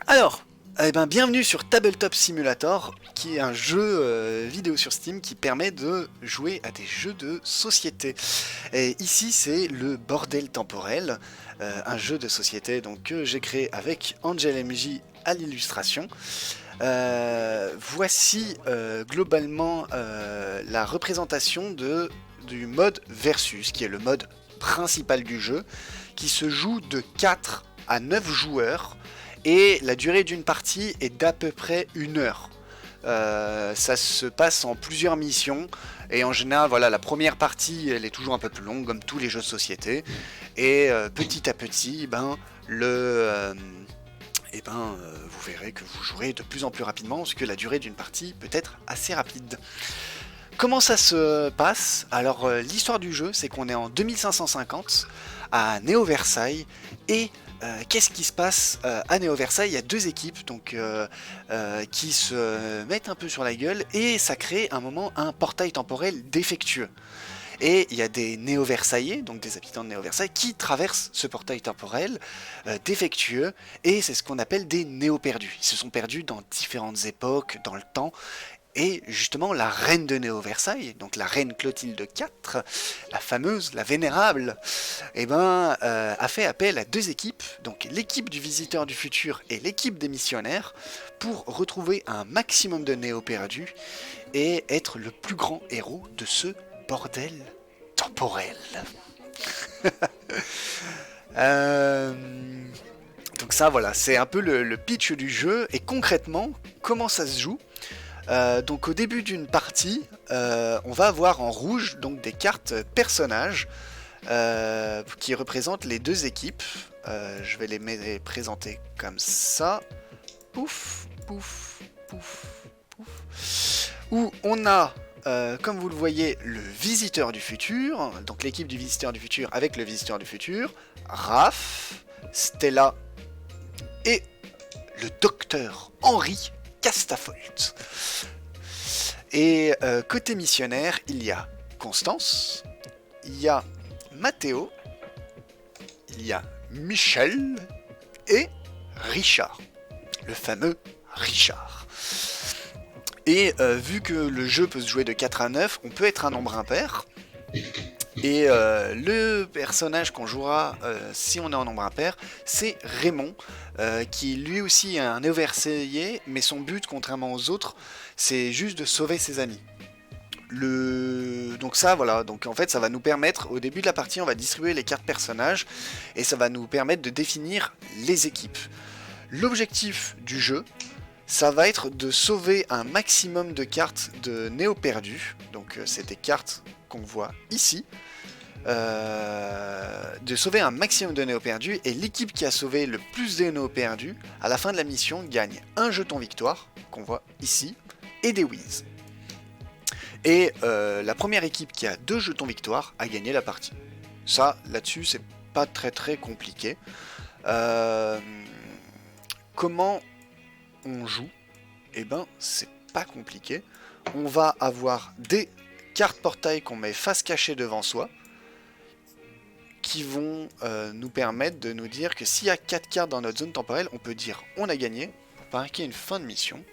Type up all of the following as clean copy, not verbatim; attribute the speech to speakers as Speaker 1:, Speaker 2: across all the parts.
Speaker 1: Alors, bienvenue sur Tabletop Simulator, qui est un jeu vidéo sur Steam qui permet de jouer à des jeux de société. Et ici, c'est le Bordel Temporel, un jeu de société donc, que j'ai créé avec Angel MJ à l'illustration. Voici globalement la représentation du mode Versus, qui est le mode principal du jeu, qui se joue de 4 à 9 joueurs, et la durée d'une partie est d'à peu près 1 heure. Ça se passe en plusieurs missions, et en général, voilà, la première partie, elle est toujours un peu plus longue, comme tous les jeux de société, et petit à petit, vous verrez que vous jouerez de plus en plus rapidement, parce que la durée d'une partie peut être assez rapide. Comment ça se passe? Alors, l'histoire du jeu, c'est qu'on est en 2550 à Néo-Versailles, et qu'est-ce qui se passe à Néo-Versailles? Il y a deux équipes qui se mettent un peu sur la gueule, et ça crée un portail temporel défectueux. Et il y a des néo-versaillais, donc des habitants de Néo-Versailles, qui traversent ce portail temporel défectueux, et c'est ce qu'on appelle des néo-perdus. Ils se sont perdus dans différentes époques, dans le temps, et justement la reine de Néo-Versailles, donc la reine Clotilde IV, la fameuse, la vénérable, a fait appel à deux équipes, donc l'équipe du visiteur du futur et l'équipe des missionnaires, pour retrouver un maximum de néo-perdus et être le plus grand héros de ce bordel temporel. Euh, donc ça, voilà, c'est un peu le pitch du jeu. Et concrètement, comment ça se joue? Donc au début d'une partie, on va avoir en rouge donc des cartes personnages qui représentent les deux équipes. Je vais les présenter comme ça. Pouf, pouf, pouf, pouf. Où on a, comme vous le voyez, le visiteur du futur, donc l'équipe du visiteur du futur avec le visiteur du futur, Raph, Stella et le docteur Henri Castafolt. Et côté missionnaire, il y a Constance, il y a Mathéo, il y a Michel et Richard, le fameux Richard. Et vu que le jeu peut se jouer de 4 à 9, on peut être un nombre impair. Et le personnage qu'on jouera si on est en nombre impair, c'est Raymond, qui lui aussi est un néo-versaillais, mais son but, contrairement aux autres, c'est juste de sauver ses amis. Donc ça, voilà, donc en fait ça va nous permettre, au début de la partie, on va distribuer les cartes personnages, et ça va nous permettre de définir les équipes. L'objectif du jeu, ça va être de sauver un maximum de cartes de néo-perdus, donc c'est des cartes qu'on voit ici, de sauver un maximum de néo-perdus, et l'équipe qui a sauvé le plus de néo-perdus, à la fin de la mission, gagne un jeton victoire, qu'on voit ici, et des whiz. Et la première équipe qui a 2 jetons victoire a gagné la partie. Ça, là-dessus, c'est pas très très compliqué. Comment on joue? Eh ben, c'est pas compliqué. On va avoir des cartes portail qu'on met face cachée devant soi, qui vont nous permettre de nous dire que s'il y a 4 cartes dans notre zone temporelle, on peut dire on a gagné, pour marquer une fin de mission.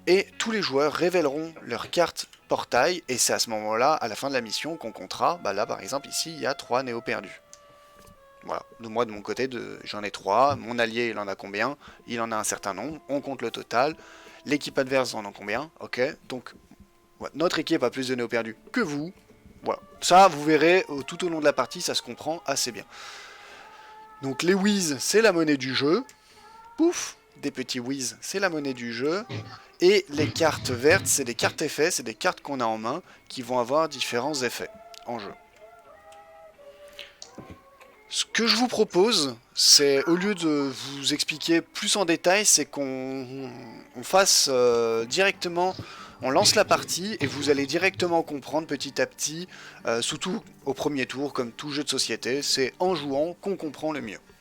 Speaker 1: Et tous les joueurs révéleront leurs cartes portail, et c'est à ce moment-là, à la fin de la mission, qu'on comptera. Bah là, par exemple, ici, il y a 3 néo perdus. Voilà, moi de mon côté, j'en ai 3, mon allié il en a combien? Il en a un certain nombre, on compte le total, l'équipe adverse en a combien? Ok, donc voilà, notre équipe a plus de néo perdus que vous. Voilà, ça vous verrez tout au long de la partie, ça se comprend assez bien. Donc les whiz, c'est la monnaie du jeu. Pouf, des petits whiz, c'est la monnaie du jeu. Et les cartes vertes, c'est des cartes effets, c'est des cartes qu'on a en main qui vont avoir différents effets en jeu. Ce que je vous propose, c'est, au lieu de vous expliquer plus en détail, c'est qu'on fasse directement, on lance la partie et vous allez directement comprendre petit à petit, surtout au premier tour, comme tout jeu de société, c'est en jouant qu'on comprend le mieux.